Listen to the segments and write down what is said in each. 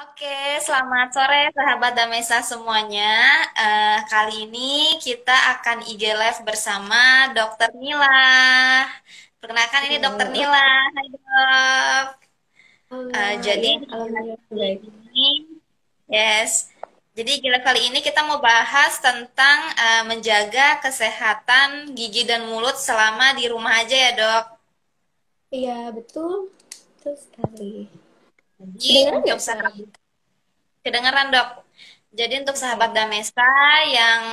Oke, selamat sore sahabat Damesa semuanya. Kali ini kita akan IG Live bersama Dokter Nila. Perkenalkan ini Dokter Halo, Nila. Hai dok. halo, Jadi ya, di IG Live alhamdulillah kali baik. ini, yes. Jadi IG Live kali ini kita mau bahas tentang menjaga kesehatan gigi dan mulut selama di rumah aja ya dok. Iya, betul sekali. Jadi Kedengaran untuk nggak suara? sahabat kedengeran dok. Jadi untuk sahabat Oke. Damesa yang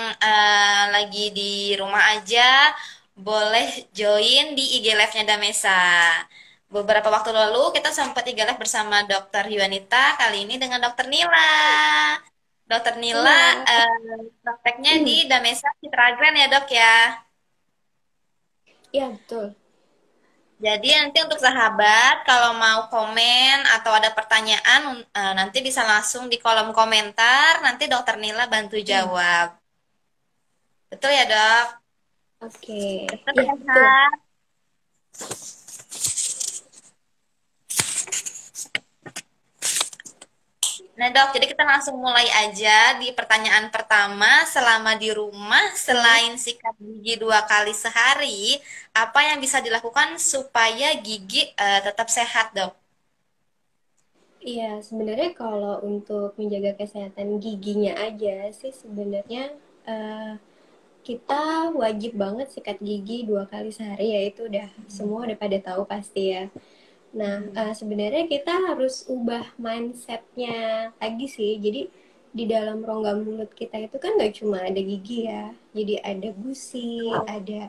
lagi di rumah aja, boleh join di IG Live-nya Damesa. Beberapa waktu lalu kita sempat IG Live bersama Dokter Yuanita, kali ini dengan Dokter Nila. Dokter Nila Iya, prakteknya di Damesa Citra Grand ya dok ya. iya betul. Jadi nanti untuk sahabat, kalau mau komen atau ada pertanyaan, nanti bisa langsung di kolom komentar, nanti Dokter Nila bantu Hmm, jawab. Betul ya, Dok? Oke, Betul iya ya, betul. Kak? Nah, Dok, jadi kita langsung mulai aja di pertanyaan pertama. Selama di rumah, Hmm, selain sikat gigi 2 kali sehari, apa yang bisa dilakukan supaya gigi tetap sehat, Dok? Iya, sebenarnya kalau untuk menjaga kesehatan giginya aja sih sebenarnya eh, kita wajib banget sikat gigi 2 kali sehari ya itu udah semua udah pada tahu pasti ya. Nah, sebenarnya kita harus ubah mindsetnya lagi sih. Jadi di dalam rongga mulut kita itu kan nggak cuma ada gigi ya. Jadi ada gusi, ada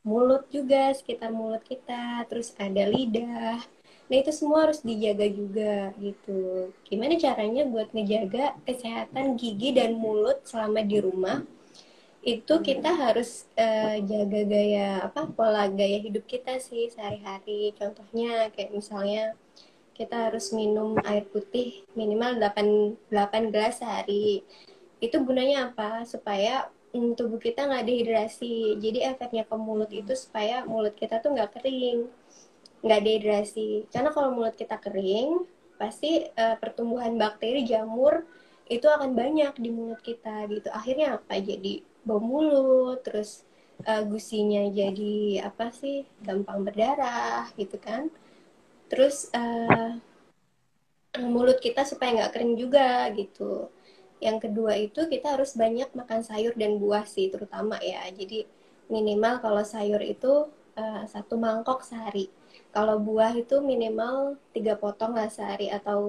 mulut juga sekitar mulut kita, terus ada lidah. Nah, itu semua harus dijaga juga gitu. Gimana caranya buat ngejaga kesehatan gigi dan mulut selama di rumah? Itu kita harus jaga gaya apa pola gaya hidup kita sih sehari-hari. Contohnya kayak misalnya kita harus minum air putih minimal 8 gelas sehari. Itu gunanya apa? Supaya tubuh kita nggak dehidrasi. Jadi efeknya ke mulut itu supaya mulut kita tuh nggak kering, nggak dehidrasi. Karena kalau mulut kita kering, pasti pertumbuhan bakteri jamur itu akan banyak di mulut kita gitu. Akhirnya apa? Jadi bau mulut, terus gusinya jadi apa sih? Gampang berdarah gitu kan. Terus mulut kita supaya nggak kering juga gitu. Yang kedua itu kita harus banyak makan sayur dan buah sih terutama ya. Jadi minimal kalau sayur itu 1 mangkok sehari. Kalau buah itu minimal 3 potong lah sehari atau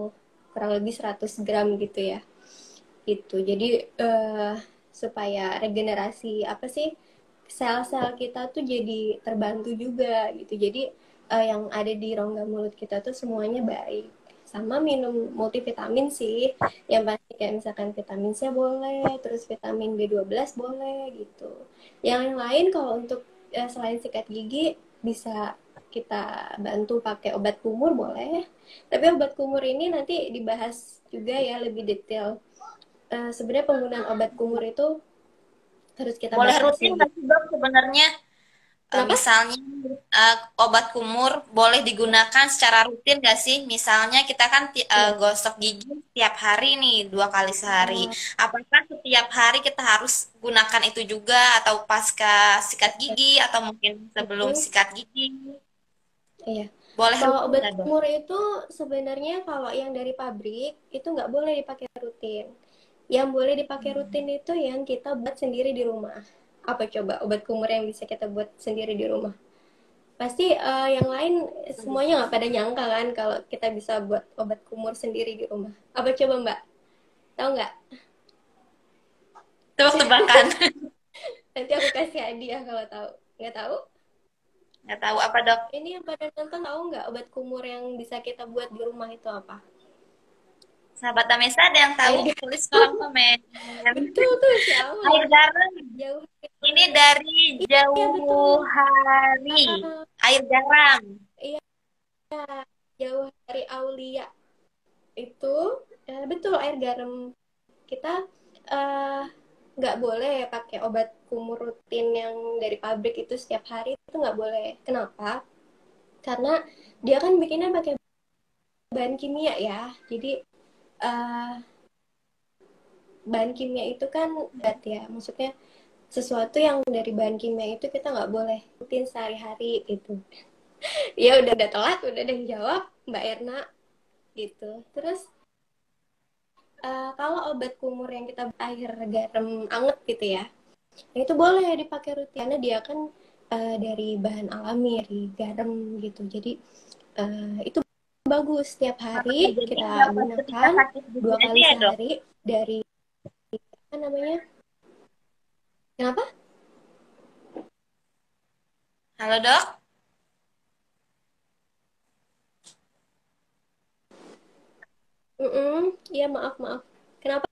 kurang lebih 100 gram gitu ya. Itu jadi supaya regenerasi apa sih sel-sel kita tuh jadi terbantu juga gitu. Jadi yang ada di rongga mulut kita tuh semuanya baik. Sama minum multivitamin sih. Yang pasti kayak misalkan vitamin C boleh, terus vitamin B12 boleh gitu. Yang lain kalau untuk selain sikat gigi bisa kita bantu pakai obat kumur boleh. Tapi obat kumur ini nanti dibahas juga ya lebih detail. Sebenarnya penggunaan obat kumur itu harus kita Boleh batasi rutin nggak gitu. sih, Dok, sebenarnya? Kenapa? Misalnya obat kumur boleh digunakan secara rutin gak sih? Misalnya kita kan Iya. gosok gigi setiap hari nih 2 kali sehari. Oh, Apakah setiap hari kita harus gunakan itu juga atau pasca sikat gigi atau mungkin sebelum mm, sikat gigi? iya. Boleh Kalau rutin obat nggak dok? kumur itu sebenarnya kalau yang dari pabrik itu nggak boleh dipakai rutin. Yang boleh dipakai rutin itu yang kita buat sendiri di rumah. Apa coba obat kumur yang bisa kita buat sendiri di rumah? Pasti yang lain semuanya nggak pada nyangka kan kalau kita bisa buat obat kumur sendiri di rumah. Apa coba Mbak? Tahu nggak? Tebak-tebakan. Nanti aku kasih hadiah kalau tahu. Nggak tahu? Nggak tahu apa dok? Ini yang pada nonton tahu nggak obat kumur yang bisa kita buat di rumah itu apa? Sahabat Tamesa ada yang tahu? Air garam. Tulis kolom komen. Betul tuh Air sama. garam. Jauh hari Ini Aulia. dari Iya jauh betul. hari. Ah, Air garam. iya jauh hari Aulia itu betul air garam kita eh, nggak boleh pakai obat kumur rutin yang dari pabrik itu setiap hari itu nggak boleh. Kenapa? Karena dia kan bikinnya pakai bahan kimia ya. Jadi eh, bahan kimia itu kan zat ya, maksudnya sesuatu yang dari bahan kimia itu kita nggak boleh rutin sehari-hari gitu. Ya udah telat, udah ada yang jawab Mbak Erna gitu. Terus kalau obat kumur yang kita air garam anget gitu ya, nah itu boleh dipakai rutin karena dia kan dari bahan alami dari garam gitu. Jadi itu bagus setiap hari Oke, jadi kita dapat ketika gunakan sakit gigi dua aja kali ya, Dok? sehari dari apa namanya? Kenapa? Halo, Dok? Iya maaf maaf. Kenapa?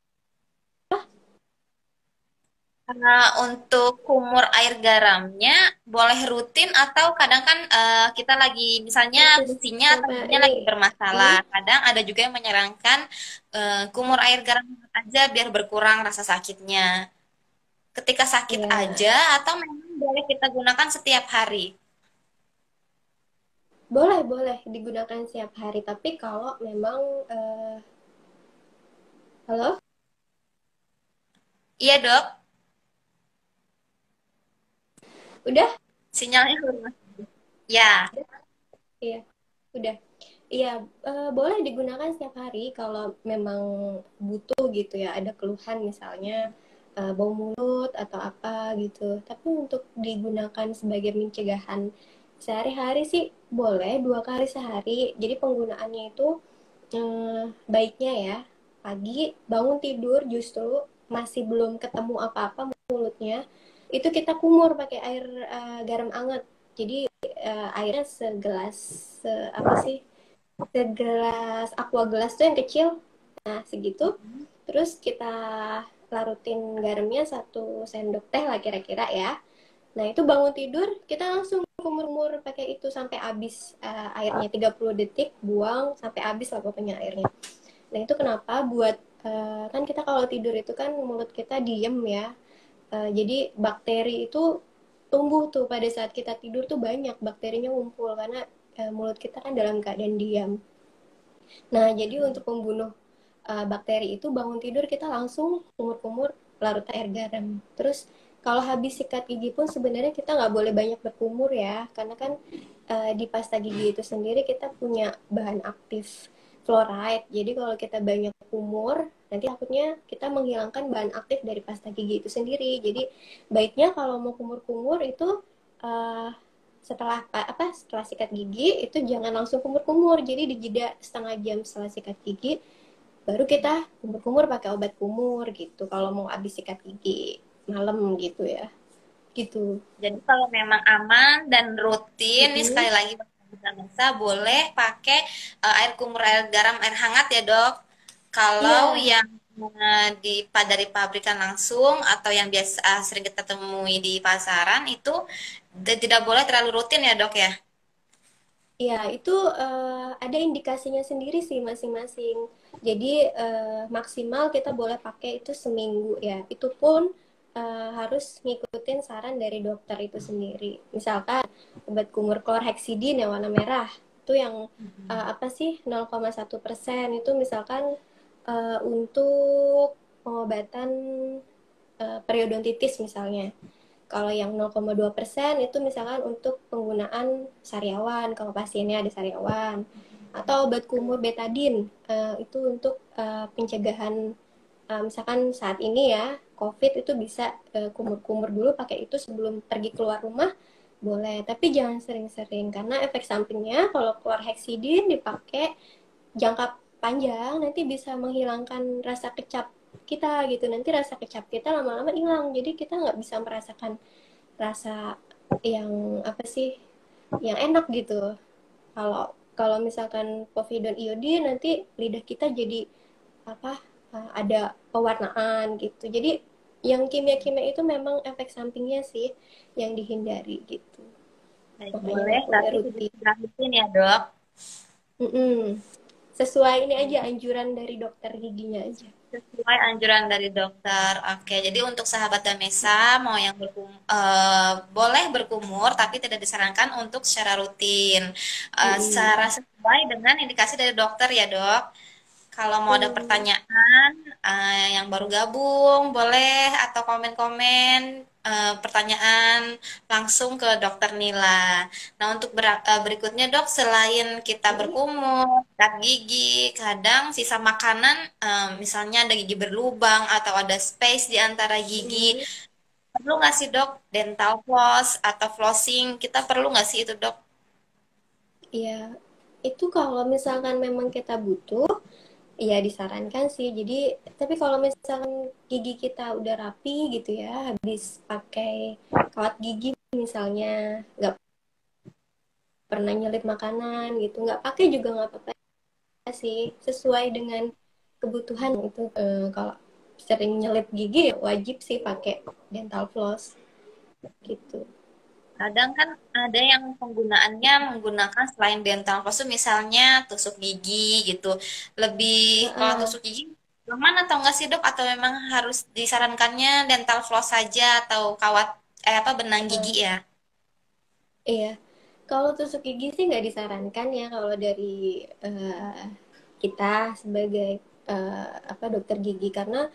Untuk kumur air garamnya boleh rutin atau kadang kan kita lagi misalnya Rutin fungsinya atau sampai giginya ini. lagi bermasalah. Hmm, Kadang ada juga yang menyarankan kumur air garam aja biar berkurang rasa sakitnya. Ketika sakit ya aja atau memang boleh kita gunakan setiap hari? boleh boleh digunakan setiap hari. Tapi kalau memang halo, Iya, Dok. udah? Sinyalnya kurang. Ya. Iya, udah. Iya, boleh digunakan setiap hari kalau memang butuh gitu ya. Ada keluhan misalnya bau mulut atau apa gitu. Tapi untuk digunakan sebagai pencegahan sehari-hari sih boleh 2 kali sehari. Jadi penggunaannya itu baiknya ya pagi bangun tidur justru masih belum ketemu apa-apa mulutnya itu kita kumur pakai air garam anget. Jadi airnya segelas apa sih segelas aqua gelas tuh yang kecil, nah segitu. Terus kita larutin garamnya 1 sendok teh lah kira-kira ya. Nah itu bangun tidur kita langsung kumur-kumur pakai itu sampai habis airnya 30 detik buang sampai habis lah pokoknya airnya. Nah itu kenapa buat kan kita kalau tidur itu kan mulut kita diem ya. Jadi bakteri itu tumbuh tuh pada saat kita tidur tuh banyak bakterinya ngumpul karena mulut kita kan dalam keadaan diam. Nah jadi untuk membunuh bakteri itu bangun tidur kita langsung kumur-kumur larutan air garam. Terus kalau habis sikat gigi pun sebenarnya kita nggak boleh banyak berkumur ya, karena kan di pasta gigi itu sendiri kita punya bahan aktif fluoride. Jadi kalau kita banyak kumur, nanti takutnya kita menghilangkan bahan aktif dari pasta gigi itu sendiri. Jadi baiknya kalau mau kumur-kumur itu uh, setelah sikat gigi itu jangan langsung kumur-kumur. Jadi dijeda setengah jam setelah sikat gigi baru kita kumur-kumur pakai obat kumur gitu kalau mau habis sikat gigi malam gitu ya gitu. Jadi kalau memang aman dan rutin, nih Mm-mm. sekali lagi bisa boleh pakai air kumur, air garam, air hangat ya dok. Kalau Iya, yang dari pabrikan langsung atau yang biasa sering kita temui di pasaran itu tidak boleh terlalu rutin ya dok ya. iya itu ada indikasinya sendiri sih masing-masing. Jadi maksimal kita boleh pakai itu seminggu ya. Itu pun harus ngikutin saran dari dokter itu sendiri. Misalkan obat kumur chlorhexidine yang warna merah itu yang apa sih 0,1% itu misalkan untuk pengobatan periodontitis misalnya. Kalau yang 0,2% itu misalkan untuk penggunaan sariawan, kalau pasiennya ada sariawan. Atau obat kumur betadin, itu untuk pencegahan, misalkan saat ini ya, COVID itu bisa kumur-kumur dulu pakai itu sebelum pergi keluar rumah, boleh. Tapi jangan sering-sering, karena efek sampingnya kalau keluar heksidin dipakai jangka panjang nanti bisa menghilangkan rasa kecap kita gitu. Nanti rasa kecap kita lama-lama hilang, jadi kita nggak bisa merasakan rasa yang apa sih yang enak gitu. Kalau kalau misalkan povidon iodin nanti lidah kita jadi apa ada pewarnaan gitu. Jadi yang kimia-kimia itu memang efek sampingnya sih yang dihindari gitu. Baik, Makanya boleh, nggak boleh tapi rutin. tidak rutin ya dok. Mm-mm. Sesuai ini aja anjuran dari dokter giginya aja. Sesuai anjuran dari dokter. Oke, jadi untuk sahabat Damesa mau yang boleh berkumur tapi tidak disarankan untuk secara rutin. Mm-mm. Secara sesuai dengan indikasi dari dokter ya, Dok. Kalau mau ada Hmm, pertanyaan yang baru gabung, boleh atau komen-komen pertanyaan langsung ke Dokter Nila. Nah, untuk berikutnya dok, selain kita hmm, berkumur, sikat gigi, kadang sisa makanan, misalnya ada gigi berlubang atau ada space di antara gigi, hmm. perlu nggak sih dok dental floss atau flossing? Kita perlu nggak sih itu dok? Iya, itu kalau misalkan memang kita butuh, ya disarankan sih. Jadi, tapi kalau misalkan gigi kita udah rapi gitu ya, habis pakai kawat gigi misalnya, nggak pernah nyelip makanan gitu, nggak pakai juga nggak apa-apa sih, sesuai dengan kebutuhan itu. Kalau sering nyelip gigi, ya wajib sih pakai dental floss gitu. Kadang kan ada yang penggunaannya menggunakan selain dental floss tuh misalnya tusuk gigi gitu. Lebih kalau Heeh. tusuk gigi aman atau enggak sih dok? Atau memang harus disarankannya dental floss saja atau kawat apa benang gigi Heeh. ya? Iya, kalau tusuk gigi sih nggak disarankan ya kalau dari eh, kita sebagai apa dokter gigi, karena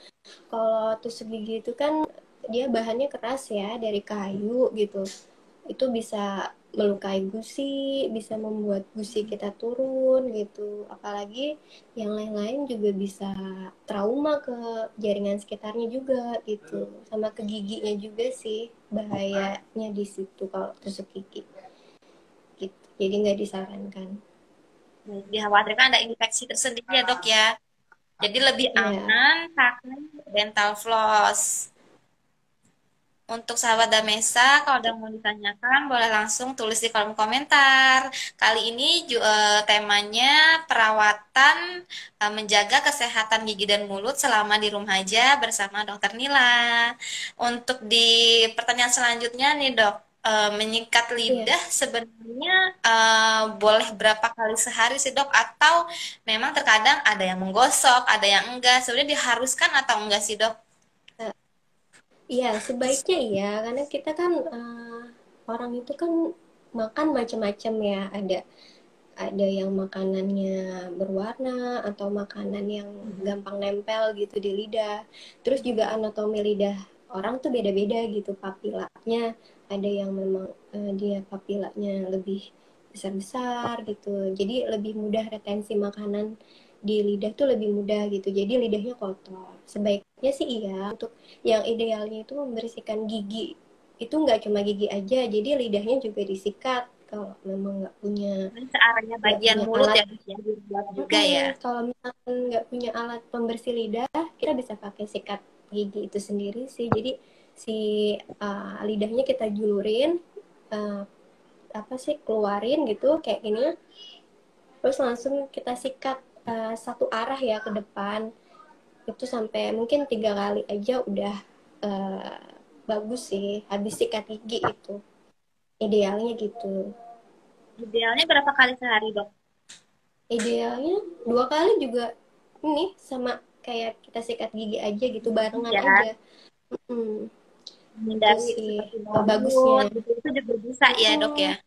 kalau tusuk gigi itu kan dia bahannya keras ya, dari kayu gitu. Itu bisa melukai gusi, bisa membuat gusi kita turun gitu. Apalagi yang lain-lain juga bisa trauma ke jaringan sekitarnya juga gitu. Sama ke giginya juga sih bahayanya di situ kalau tusuk gigi gitu. Jadi nggak disarankan. Dikhawatirkan ada infeksi tersendiri ya dok ya. Jadi lebih Iya, aman pakai dental floss. Untuk sahabat Damesa, kalau ada yang mau ditanyakan, boleh langsung tulis di kolom komentar. Kali ini temanya perawatan menjaga kesehatan gigi dan mulut selama di rumah aja bersama Dokter Nila. Untuk di pertanyaan selanjutnya nih dok, menyikat iya. lidah sebenarnya boleh berapa kali sehari sih dok? Atau memang terkadang ada yang menggosok, ada yang enggak? Sebenarnya diharuskan atau enggak sih dok? Eh, Iya, sebaiknya iya, karena kita kan orang itu kan makan macam-macam ya. Ada yang makanannya berwarna atau makanan yang gampang nempel gitu di lidah. Terus juga anatomi lidah orang tuh beda-beda gitu, papilanya. Ada yang memang dia papilanya lebih besar-besar gitu. Jadi lebih mudah retensi makanan di lidah tuh lebih mudah gitu. Jadi lidahnya kotor. Sebaiknya sih iya, untuk yang idealnya itu membersihkan gigi. Itu nggak cuma gigi aja, jadi lidahnya juga disikat kalau memang Ini searahnya nggak bagian punya mulut alat. ya, Dok, ya, dibuat juga ya. Kalau misalkan nggak punya alat pembersih lidah, kita bisa pakai sikat gigi itu sendiri sih. Jadi si lidahnya kita julurin, uh, apa sih, keluarin gitu kayak gini, terus langsung kita sikat satu arah ya ke depan. Itu sampai mungkin 3 kali aja udah uh, bagus sih. Habis sikat gigi itu idealnya gitu. Idealnya berapa kali sehari, Dok? Idealnya 2 kali juga, ini sama kayak kita sikat gigi aja gitu, barengan Ya, aja. Hmm, itu menghindari sih seperti bau bagusnya. mulut, gitu itu juga bisa ya, Dok ya. Mm-mm.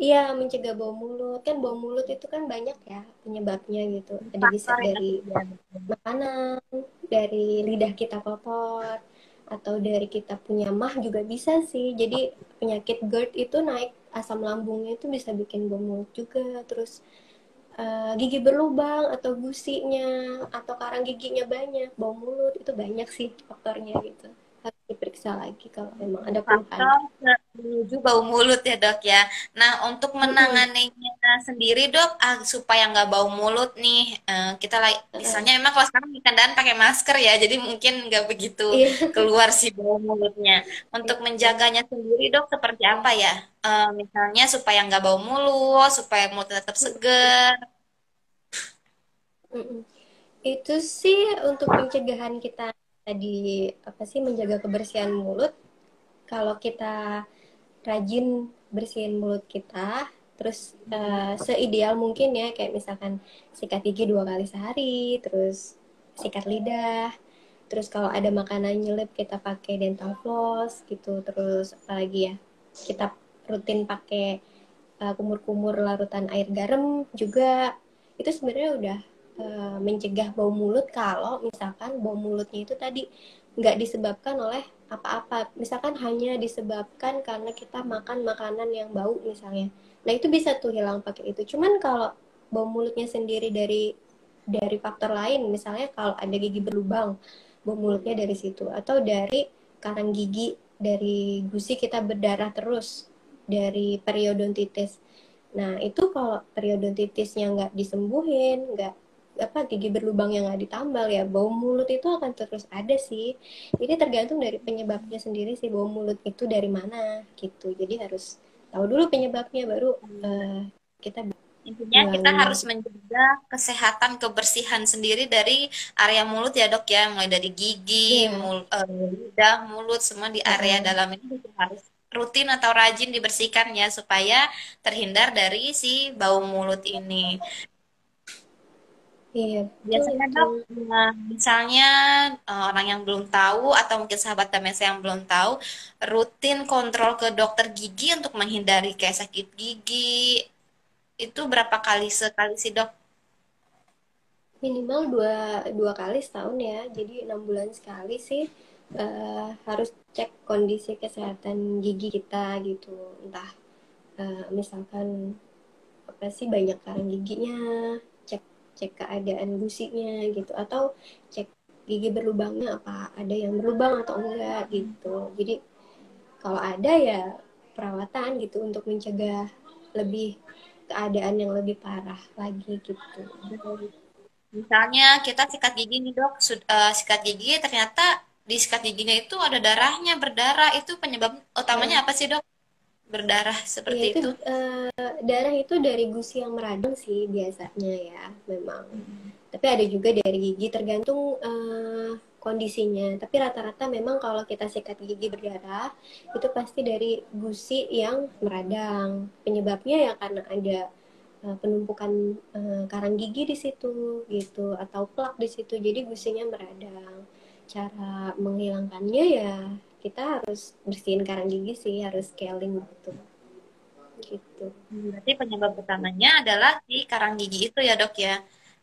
Iya, mencegah bau mulut. Kan bau mulut itu kan banyak ya penyebabnya gitu. Ada bisa Faktor ya, dari ya, betul. makanan, dari lidah kita kotor, atau dari kita punya mah juga bisa sih. Jadi penyakit GERD itu naik asam lambungnya itu bisa bikin bau mulut juga. Terus gigi berlubang atau gusinya atau karang giginya banyak, bau mulut itu banyak sih faktornya gitu. Harus diperiksa lagi kalau memang ada keluhan. Faktor menuju bau mulut ya, Dok ya. Nah, untuk Mm-mm. menanganinya sendiri, Dok, supaya nggak bau mulut nih, kita Uh, misalnya emang kalau sekarang di kendaraan pakai masker ya, jadi mungkin nggak begitu iya. keluar si bau mulutnya. Untuk Iya. menjaganya sendiri, Dok, seperti apa Iya. ya? Misalnya supaya nggak bau mulut, supaya mulut tetap segar. Mm-mm. Itu sih untuk pencegahan kita tadi, apa sih, menjaga kebersihan mulut. Kalau kita rajin bersihin mulut kita, terus seideal mungkin ya, kayak misalkan sikat gigi 2 kali sehari, terus sikat lidah, terus kalau ada makanan nyelip kita pakai dental floss gitu, terus apalagi ya, kita rutin pakai kumur-kumur larutan air garam juga. Itu sebenarnya udah mencegah bau mulut kalau misalkan bau mulutnya itu tadi nggak disebabkan oleh apa-apa. Misalkan hanya disebabkan karena kita makan makanan yang bau misalnya. Nah itu bisa tuh hilang pakai itu. Cuman kalau bau mulutnya sendiri dari faktor lain, misalnya kalau ada gigi berlubang, bau mulutnya dari situ, atau dari karang gigi, dari gusi kita berdarah terus, dari periodontitis. Nah, itu kalau periodontitisnya nggak disembuhin, nggak apa gigi berlubang yang nggak ditambal ya bau mulut itu akan terus ada sih. Jadi tergantung dari penyebabnya sendiri sih bau mulut itu dari mana gitu. Jadi harus tahu dulu penyebabnya baru uh, kita Intinya kita ngilangin. harus menjaga kesehatan kebersihan sendiri dari area mulut ya dok ya, mulai dari gigi, Ya, lidah, mulut, semua di area uh, dalam ini kita harus rutin atau rajin dibersihkan ya supaya terhindar dari si bau mulut ini. iya betul Biasanya itu. dok, misalnya orang yang belum tahu atau mungkin sahabat Tamesa yang belum tahu, rutin kontrol ke dokter gigi untuk menghindari kayak sakit gigi, itu berapa kali sekali sih dok? Minimal dua kali setahun ya. Jadi 6 bulan sekali sih harus cek kondisi kesehatan gigi kita gitu. Entah misalkan apa sih banyak karang giginya, cek cek keadaan gusinya gitu, atau cek gigi berlubangnya apa ada yang berlubang atau enggak gitu. Jadi kalau ada ya perawatan gitu untuk mencegah lebih keadaan yang lebih parah lagi gitu. Misalnya kita sikat gigi nih dok, sikat gigi ternyata di sikat giginya itu ada darahnya, berdarah. Itu penyebab utamanya Uh, apa sih dok? Berdarah ya seperti itu itu. darah itu dari gusi yang meradang sih biasanya ya memang. Hmm. Tapi ada juga dari gigi tergantung kondisinya. Tapi rata-rata memang kalau kita sikat gigi berdarah itu pasti dari gusi yang meradang. Penyebabnya ya karena ada penumpukan karang gigi di situ gitu atau plak di situ. Jadi gusinya meradang. Cara menghilangkannya ya kita harus bersihin karang gigi sih, harus scaling gitu. Gitu. Berarti penyebab utamanya adalah di karang gigi itu ya dok ya.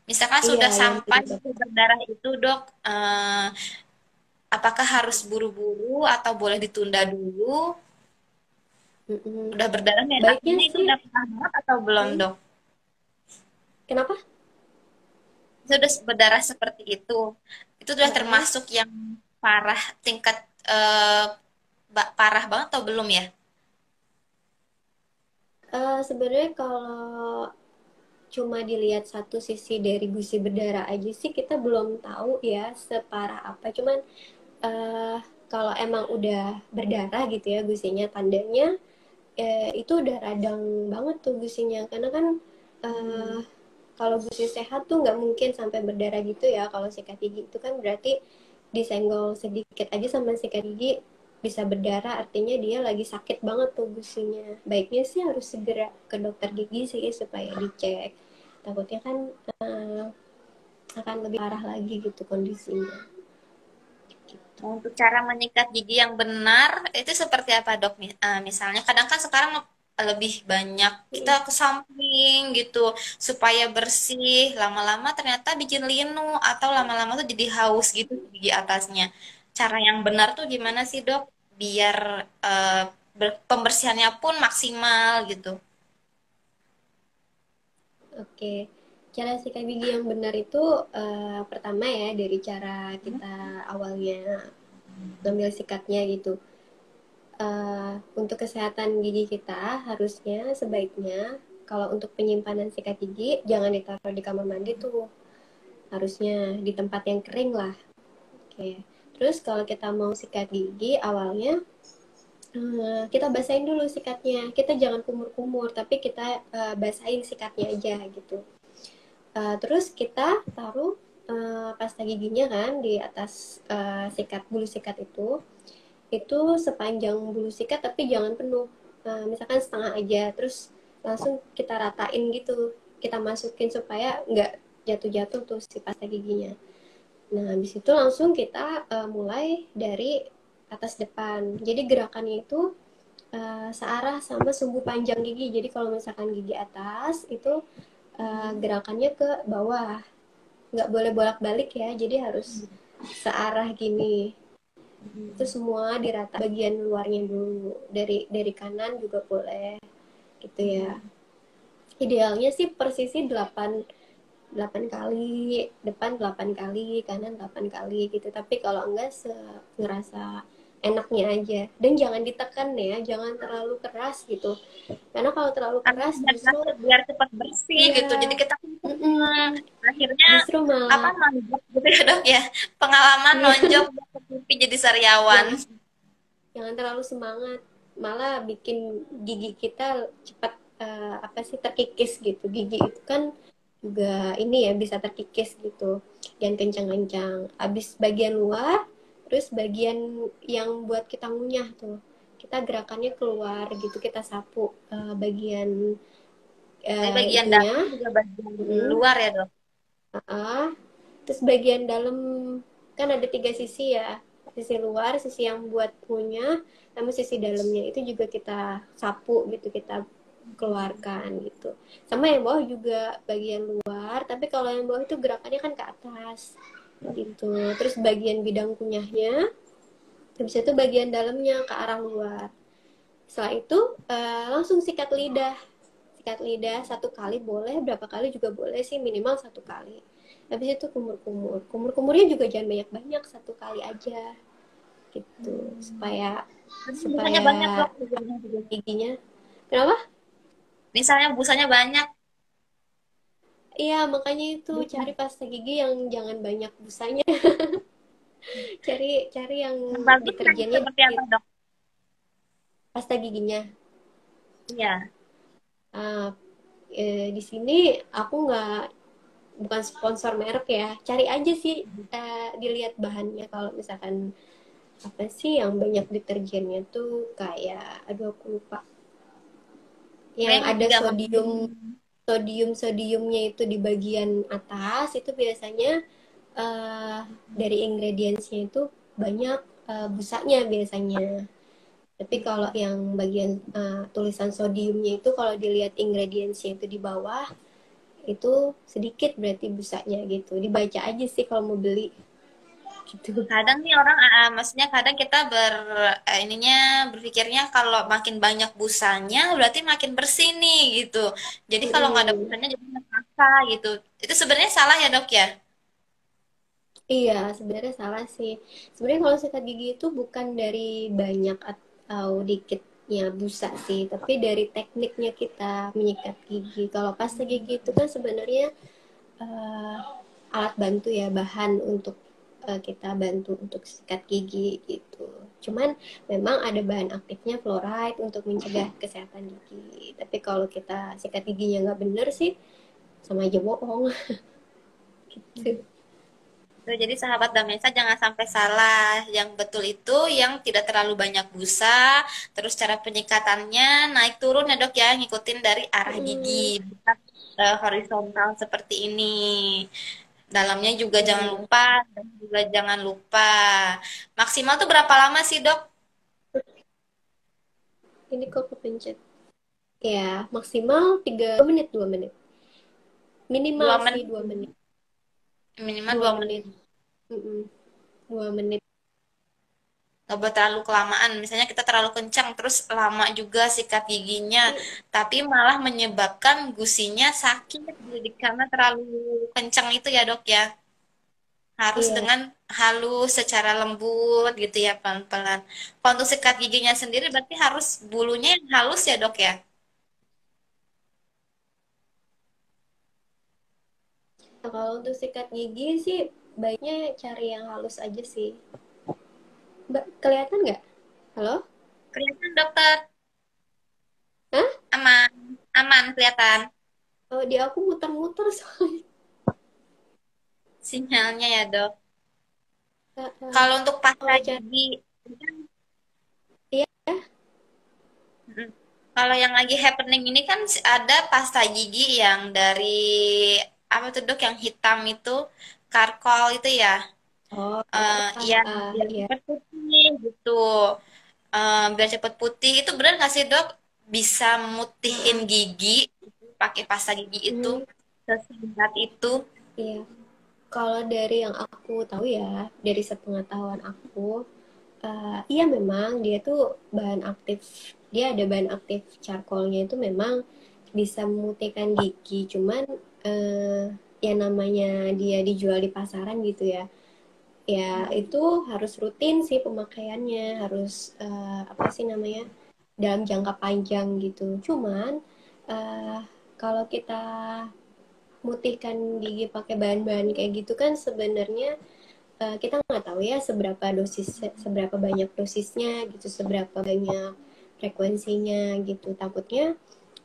Misalkan Iya, sudah yang sampai penyebab. ke berdarah itu dok, apakah harus buru-buru atau boleh ditunda dulu? Mm-mm. Udah berdarah nih, Baiknya artinya itu sih, udah pernah banget atau belum hmm, dok? kenapa? Sudah berdarah seperti itu sudah Heeh. termasuk yang parah tingkat eh, parah banget atau belum ya? Sebenarnya kalau cuma dilihat satu sisi dari gusi berdarah aja sih kita belum tahu ya separah apa. Cuman eh, kalau emang udah berdarah gitu ya gusinya, tandanya itu udah radang banget tuh gusinya. Karena kan eh, Hmm. kalau gusi sehat tuh nggak mungkin sampai berdarah gitu ya. Kalau sikat gigi itu kan berarti disenggol sedikit aja sama sikat gigi bisa berdarah, artinya dia lagi sakit banget tuh gusinya. Baiknya sih harus segera ke dokter gigi sih supaya dicek. Takutnya kan eh, akan lebih parah lagi gitu kondisinya. Gitu. Untuk cara menyikat gigi yang benar itu seperti apa dok? Misalnya kadang kan sekarang lebih banyak kita Mm. ke samping gitu supaya bersih. Lama-lama ternyata bikin linu atau lama-lama tuh jadi haus gitu gigi atasnya. Cara yang benar tuh gimana sih dok? Biar pembersihannya pun maksimal gitu. Oke, cara sikat gigi yang benar itu pertama ya dari cara kita awalnya ngambil sikatnya gitu. Untuk kesehatan gigi kita harusnya sebaiknya kalau untuk penyimpanan sikat gigi jangan ditaruh di kamar mandi tuh, harusnya di tempat yang kering lah. Oke, terus kalau kita mau sikat gigi awalnya kita basahin dulu sikatnya, kita jangan kumur-kumur tapi kita basahin sikatnya aja gitu. Terus kita taruh pasta giginya kan di atas sikat bulu sikat itu sepanjang bulu sikat tapi jangan penuh. Misalkan setengah aja, terus langsung kita ratain gitu, kita masukin supaya nggak jatuh-jatuh tuh si pasta giginya. Nah habis itu langsung kita mulai dari atas depan, jadi gerakannya itu searah sama sumbu panjang gigi. Jadi kalau misalkan gigi atas itu gerakannya ke bawah, nggak boleh bolak-balik ya, jadi harus searah gini. Itu semua dirata bagian luarnya dulu, dari kanan juga boleh gitu ya. Idealnya sih persisi 8 kali, depan 8 kali, kanan 8 kali gitu. Tapi kalau enggak ngerasa enaknya aja. Dan jangan ditekan ya, jangan terlalu keras gitu. Karena kalau terlalu Karena keras justru biar cepat bersih gitu. Jadi iya, kita mm-mm, akhirnya justru apa malah nonjok gitu ya dok ya. Pengalaman iya, nonjok ke pipi jadi sariawan. jangan jangan terlalu semangat. Malah bikin gigi kita cepat apa sih terkikis gitu. Gigi itu kan juga ini ya bisa terkikis gitu. Jangan kencang-kencang. Abis bagian luar, terus bagian yang buat kita ngunyah tuh. Kita gerakannya keluar gitu, kita sapu bagian Tapi bagian itunya. dalam juga bagian Mm, luar ya dok. uh, terus bagian dalam kan ada 3 sisi ya. Sisi luar, sisi yang buat ngunyah, sama sisi dalamnya itu juga kita sapu gitu, kita keluarkan gitu. Sama yang bawah juga bagian luar, tapi kalau yang bawah itu gerakannya kan ke atas gitu. Terus bagian bidang kunyahnya, habis itu bagian dalamnya ke arah luar. Setelah itu langsung sikat lidah. Sikat lidah 1 kali boleh, berapa kali juga boleh sih, minimal 1 kali. Habis itu kumur-kumur. Kumur-kumurnya juga jangan banyak-banyak, 1 kali aja gitu. Supaya Busanya supaya banyak dok. giginya. Kenapa? Misalnya busanya banyak. Iya, makanya itu cari pasta gigi yang jangan banyak busanya. Cari cari yang Yang bagus yang deterjennya seperti apa dikit. dok? Pasta giginya. Iya. Ah, di sini aku nggak bukan sponsor merek ya. Cari aja sih dilihat bahannya. Kalau misalkan apa sih yang banyak deterjennya tuh kayak aduh aku lupa. Yang Yang ada gampang. sodiumnya itu di bagian atas itu biasanya eh, dari ingredientsnya itu banyak busanya biasanya. Tapi kalau yang bagian tulisan sodiumnya itu kalau dilihat ingredientsnya itu di bawah itu sedikit berarti busanya gitu. Dibaca aja sih kalau mau beli gitu. Kadang nih orang, maksudnya kadang kita ininya berpikirnya kalau makin banyak busanya berarti makin bersih nih gitu. Jadi kalau nggak ada Mm-mm. busanya jadi rasa gitu. Itu sebenarnya salah ya dok ya? Iya, sebenarnya salah sih. Sebenarnya kalau sikat gigi itu bukan dari banyak atau dikitnya busa sih, tapi dari tekniknya kita menyikat gigi. Kalau pasta gigi itu kan sebenarnya eh, alat bantu ya, bahan untuk kita bantu untuk sikat gigi gitu. Cuman memang ada bahan aktifnya fluoride untuk mencegah kesehatan gigi. Tapi kalau kita sikat giginya nggak bener sih, sama aja bohong gitu. Tuh, jadi sahabat Damesa jangan sampai salah. Yang betul itu yang tidak terlalu banyak busa, terus cara penyikatannya naik turun ya dok ya, ngikutin dari arah gigi, Mm, bukan horizontal seperti ini. Dalamnya juga jangan iya. lupa, dan juga jangan lupa. Maksimal tuh berapa lama sih dok? Ini kok kepencet. Ya, maksimal 3 menit, 2 menit. Minimal Dua sih menit, 2 menit. minimal dua 2 menit. menit. Mm-mm. 2 menit. Nggak boleh terlalu kelamaan. Misalnya kita terlalu kencang, terus lama juga sikat giginya, tapi malah menyebabkan gusinya sakit jadi karena terlalu kencang itu ya dok ya. Harus Iya. dengan halus, secara lembut gitu ya, pelan-pelan. Kalau untuk sikat giginya sendiri berarti harus bulunya yang halus ya dok ya. Nah, kalau untuk sikat gigi sih baiknya cari yang halus aja sih. Mbak, kelihatan nggak? Halo? Kelihatan dokter, Hah? aman, aman kelihatan Oh, di aku muter-muter soalnya. sinyalnya ya dok. Heeh. Kalau untuk pasta Kalau cari, gigi, iya, mm, kalau yang lagi happening ini kan ada pasta gigi yang dari apa tuh dok yang hitam itu, karkol itu ya, oh, ya biar iya, cepet putih gitu. Biar cepet putih itu benar nggak sih dok? Bisa mutihin gigi pakai pasta gigi itu hmm, sesingkat itu? iya. Kalau dari yang aku tahu ya, dari sepengetahuan aku, iya memang dia tuh bahan aktif, dia ada bahan aktif charcoalnya itu memang bisa memutihkan gigi, cuman eh, yang namanya dia dijual di pasaran gitu ya, ya itu harus rutin sih pemakaiannya, harus apa sih namanya, dalam jangka panjang gitu. Cuman eh, kalau kita mutihkan gigi pakai bahan-bahan kayak gitu kan sebenarnya kita nggak tahu ya seberapa banyak dosisnya gitu, seberapa banyak frekuensinya gitu. Takutnya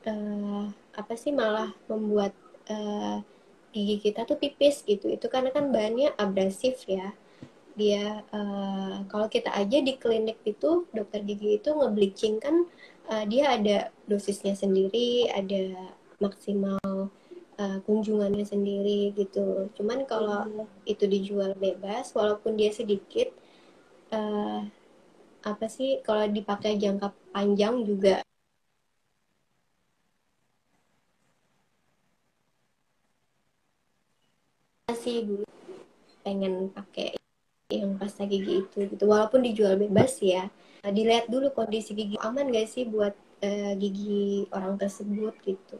uh, apa sih malah membuat uh, gigi kita tuh tipis gitu. Itu karena kan bahannya abrasif ya. Dia kalau kita aja di klinik itu dokter gigi itu ngebleaching kan, dia ada dosisnya sendiri, ada maksimal kunjungannya sendiri gitu. Cuman kalau itu dijual bebas, walaupun dia sedikit, uh, apa sih kalau dipakai jangka panjang juga sih dulu pengen pakai yang pasta gigi itu gitu. Walaupun dijual bebas ya, dilihat dulu kondisi gigi aman gak sih buat gigi orang tersebut gitu.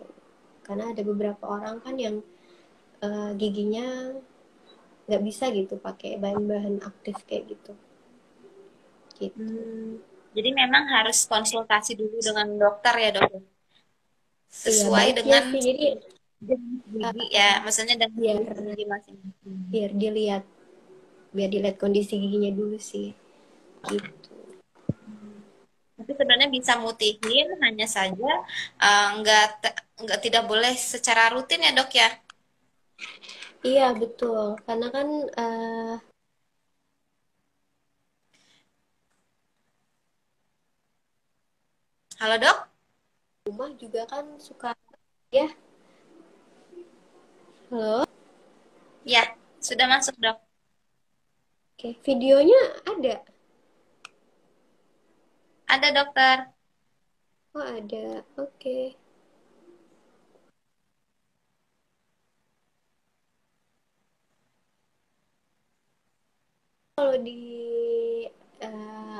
Karena ada beberapa orang kan yang giginya nggak bisa gitu pakai bahan-bahan aktif kayak gitu. Gitu. Hmm, jadi memang harus konsultasi dulu dengan dokter ya dok, Iya sesuai baiknya dengan sih jadi jenis gigi ya, uh, maksudnya dengan biar jenis gigi masing-masing. biar dilihat biar dilihat kondisi giginya dulu sih gitu. Tapi sebenarnya bisa mutihin, hanya saja nggak tidak boleh secara rutin ya dok ya. Iya betul karena kan Halo dok? rumah juga kan suka ya. Halo. Ya, sudah masuk dok. Oke, videonya ada. Ada dokter. Oh ada, oke. Kalau di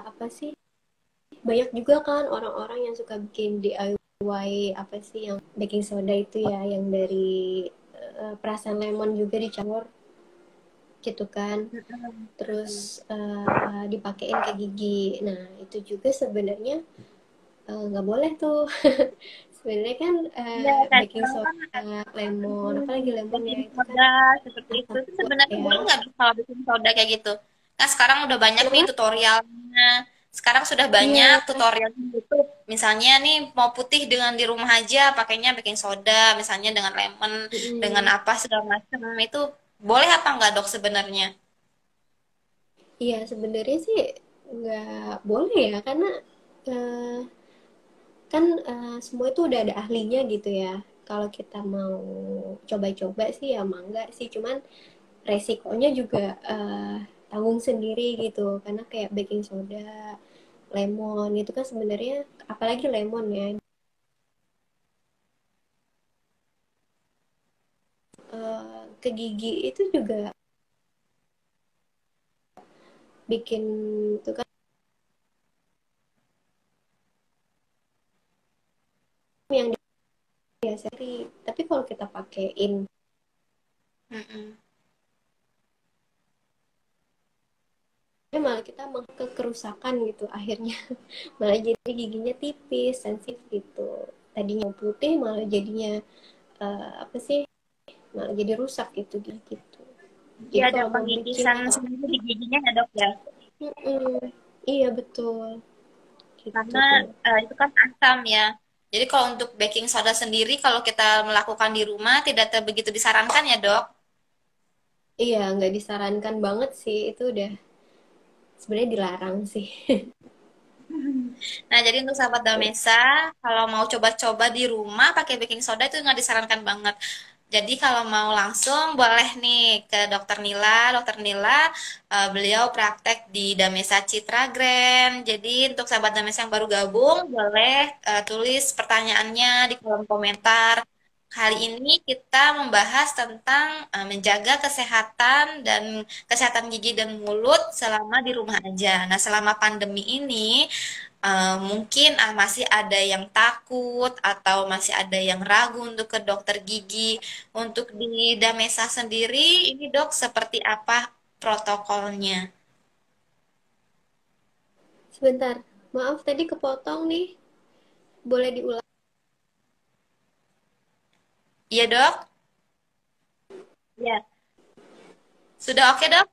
apa sih, banyak juga kan orang-orang yang suka bikin DIY, apa sih yang baking soda itu ya, yang dari perasan lemon juga dicampur gitu kan, terus dipakein ke gigi. Nah itu juga sebenarnya nggak boleh tuh. Sebenarnya kan Iya, baking kadang kan soda, lemon, apalagi lemonnya baking itu kan soda seperti itu. Itu kuat sebenarnya ya. boleh nggak kalau bikin soda kayak gitu? Nah, sekarang udah banyak nih Kenapa? tutorialnya. Sekarang sudah banyak Iya. tutorial di YouTube. Misalnya nih mau putih dengan di rumah aja pakainya baking soda, misalnya dengan lemon, dengan Mm-mm. apa segala macam. Itu boleh apa nggak dok sebenarnya? Iya, sebenarnya sih nggak boleh ya, karena eh, kan semua itu udah ada ahlinya gitu ya. Kalau kita mau coba-coba sih ya mangga sih, cuman resikonya juga tanggung sendiri gitu. Karena kayak baking soda, lemon itu kan sebenarnya, apalagi lemon ya, ke gigi itu juga bikin itu kan yang biasa. Tapi kalau kita pakein, Mm-mm. ya malah kita ke kerusakan gitu akhirnya. Malah jadi giginya tipis, sensitif gitu. Tadinya putih malah jadinya apa sih, malah jadi rusak gitu gitu. Jadi Jadi ada kalau mau bleaching pengikisan atau apa, sendiri di giginya ya dok ya? iya betul gitu. Karena itu kan asam ya. Jadi kalau untuk baking soda sendiri, kalau kita melakukan di rumah tidak begitu disarankan ya dok. Iya nggak disarankan banget sih, itu udah sebenarnya dilarang sih. Nah, jadi untuk sahabat Damesa, kalau mau coba-coba di rumah pakai baking soda itu nggak disarankan banget. Jadi kalau mau langsung boleh nih ke Dokter Nila. Dokter Nila, beliau praktek di Damesa Citra Grand. Jadi untuk sahabat Damesa yang baru gabung, boleh tulis pertanyaannya di kolom komentar. Kali ini kita membahas tentang menjaga kesehatan dan kesehatan gigi dan mulut selama di rumah aja. Nah, selama pandemi ini mungkin masih ada yang takut atau masih ada yang ragu untuk ke dokter gigi. Untuk di Damesa sendiri, ini dok seperti apa protokolnya? Sebentar, maaf tadi kepotong nih. Boleh diulang? Iya dok? Ya. Sudah oke dok?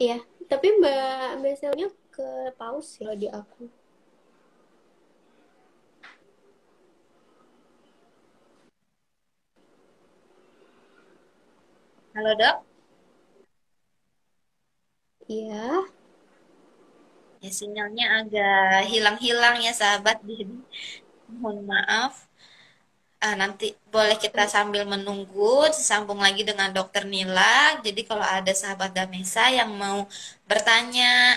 Iya, tapi Mbak Selnya ke pause sih kalau di aku. Halo dok? Iya, Ya sinyalnya agak hilang-hilang ya sahabat. Jadi mohon maaf. Nanti boleh kita sambil menunggu, sambung lagi dengan Dokter Nila. Jadi kalau ada sahabat Damesa yang mau bertanya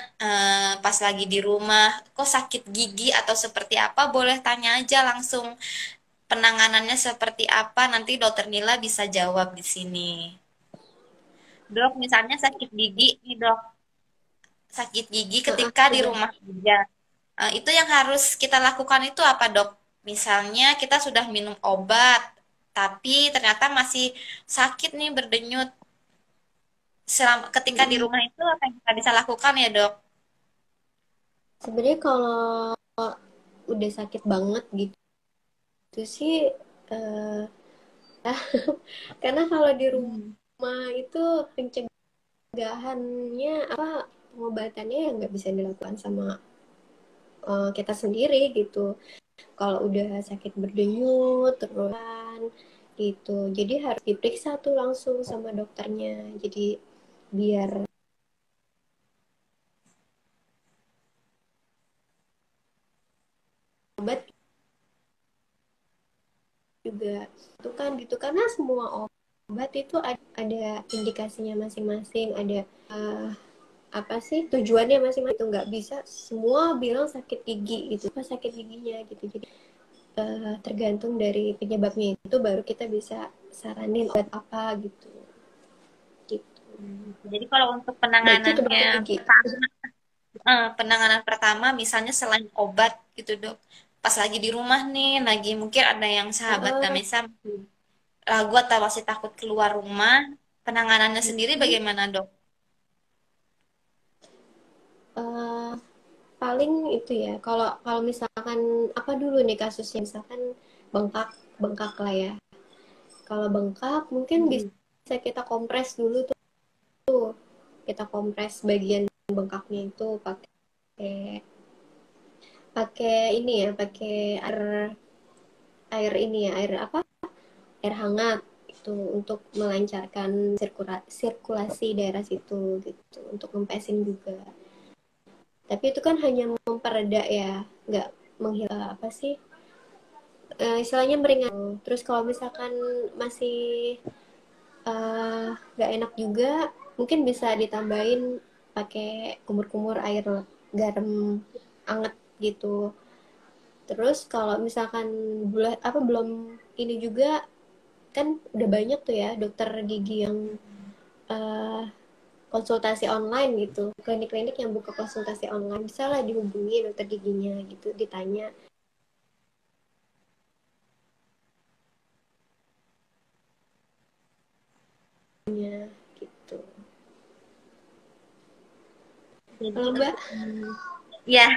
pas lagi di rumah, kok sakit gigi atau seperti apa, boleh tanya aja langsung penanganannya seperti apa. Nanti Dokter Nila bisa jawab di sini. Dok, misalnya sakit gigi nih dok, sakit gigi heeh, ketika di udah. rumah aja. Itu yang harus kita lakukan itu apa, Dok? Misalnya kita sudah minum obat, tapi ternyata masih sakit nih berdenyut. Selama, ketika di Mm-mm. rumah itu apa yang kita bisa lakukan ya, Dok? Sebenarnya kalau udah sakit banget gitu sih, eh, karena kalau di Hmm. rumah itu pencegahannya apa pengobatannya ya nggak bisa dilakukan sama kita sendiri gitu. Kalau udah sakit berdenyut terus gitu, jadi harus diperiksa tuh langsung sama dokternya. Jadi biar obat juga itu kan gitu, karena semua obat itu ada indikasinya masing-masing, ada eh, apa sih tujuannya masing-masing, itu nggak bisa semua bilang sakit gigi gitu apa sakit giginya gitu. Jadi tergantung dari penyebabnya itu baru kita bisa saranin obat apa gitu gitu. Jadi kalau untuk Nah itu ke penanganannya dokter gigi. pertama, penanganan pertama misalnya selain obat gitu, Dok. Pas lagi di rumah nih, lagi mungkin ada yang sahabat uh, Damesa ragu atau masih takut keluar rumah, penanganannya sendiri bagaimana, Dok? uh, paling itu ya, kalau kalau misalkan apa dulu nih kasusnya, misalkan bengkak bengkak lah ya. Kalau bengkak mungkin bisa kita kompres dulu tuh, kita kompres bagian bengkaknya itu pakai pakai ini ya, pakai air air ini ya, air apa, air hangat itu untuk melancarkan sirkulasi daerah situ gitu, untuk mempesin juga. Tapi itu kan hanya mempereda ya, nggak menghilang apa sih, istilahnya meringan. Terus kalau misalkan masih nggak enak juga, mungkin bisa ditambahin pakai kumur-kumur air garam anget gitu. Terus kalau misalkan apa belum ini juga, kan udah banyak tuh ya dokter gigi yang eh, konsultasi online gitu, klinik-klinik yang buka konsultasi online, bisa lah dihubungi dokter giginya gitu, ditanya gitu. Jadi Kalau Mbak, untuk ya,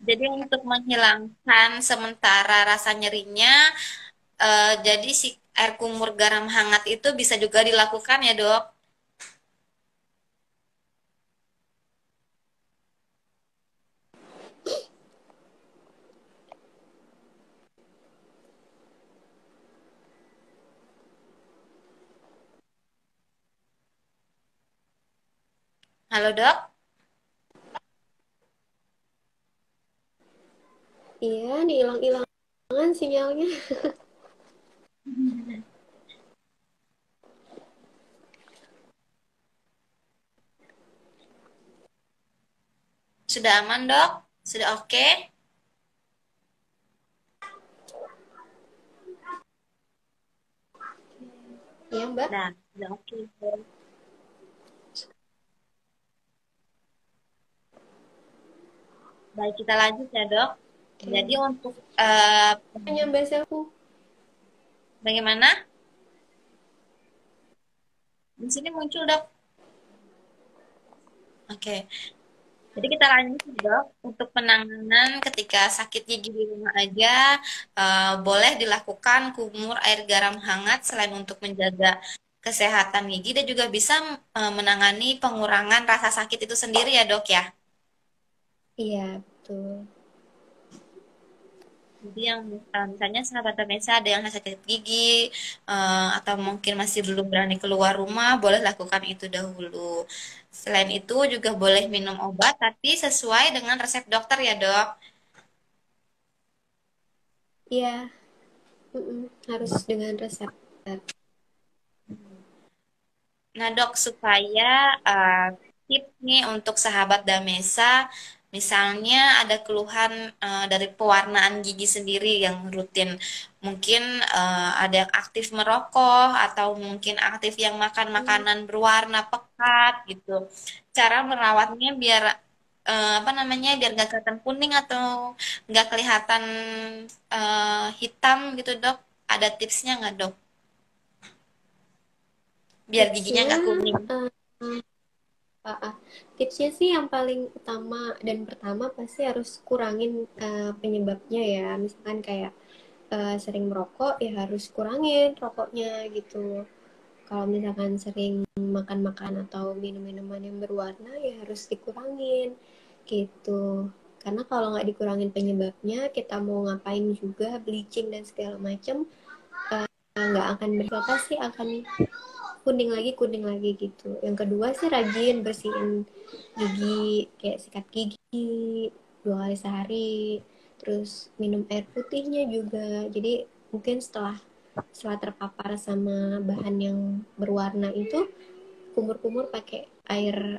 jadi untuk menghilangkan sementara rasa nyerinya, jadi si air kumur garam hangat itu bisa juga dilakukan ya, Dok. Halo, Dok. iya nih hilang-hilangan sinyalnya. Sudah aman, Dok? Sudah oke? Ya, Mbak. Nah, udah oke. Baik, kita lanjut ya, Dok. Jadi Oke. untuk Hanya Mbak Selku. bagaimana? Di sini muncul, Dok. Oke. Jadi kita lanjut, Dok. Untuk penanganan ketika sakit gigi di rumah aja, boleh dilakukan kumur air garam hangat selain untuk menjaga kesehatan gigi dan juga bisa menangani pengurangan rasa sakit itu sendiri ya, Dok ya. Iya, betul. Jadi yang misalnya sahabat Vanessa ada yang sakit gigi atau mungkin masih belum berani keluar rumah, boleh lakukan itu dahulu. Selain itu juga boleh minum obat tapi sesuai dengan resep dokter ya, Dok. Iya, harus dengan resep. Nah, Dok, supaya tips nih untuk sahabat Damesa, misalnya ada keluhan dari pewarnaan gigi sendiri yang rutin, mungkin ada yang aktif merokok atau mungkin aktif yang makan Hmm, makanan berwarna pekat gitu. Cara merawatnya biar apa namanya, biar nggak kelihatan kuning atau nggak kelihatan hitam gitu, Dok. Ada tipsnya nggak, Dok? Biar giginya tipsnya, nggak kuning. eh, ah, ah. Tipsnya sih yang paling utama dan pertama pasti harus kurangin penyebabnya ya. Misalkan kayak sering merokok ya harus kurangin rokoknya gitu. Kalau misalkan sering makan-makan atau minum-minuman yang berwarna ya harus dikurangin gitu. Karena kalau nggak dikurangin penyebabnya, kita mau ngapain juga bleaching dan segala macam nggak akan berhasil, pasti akan kuning lagi gitu. Yang kedua sih rajin bersihin gigi, kayak sikat gigi 2 kali sehari, terus minum air putihnya juga. Jadi mungkin setelah terpapar sama bahan yang berwarna itu, kumur-kumur pakai air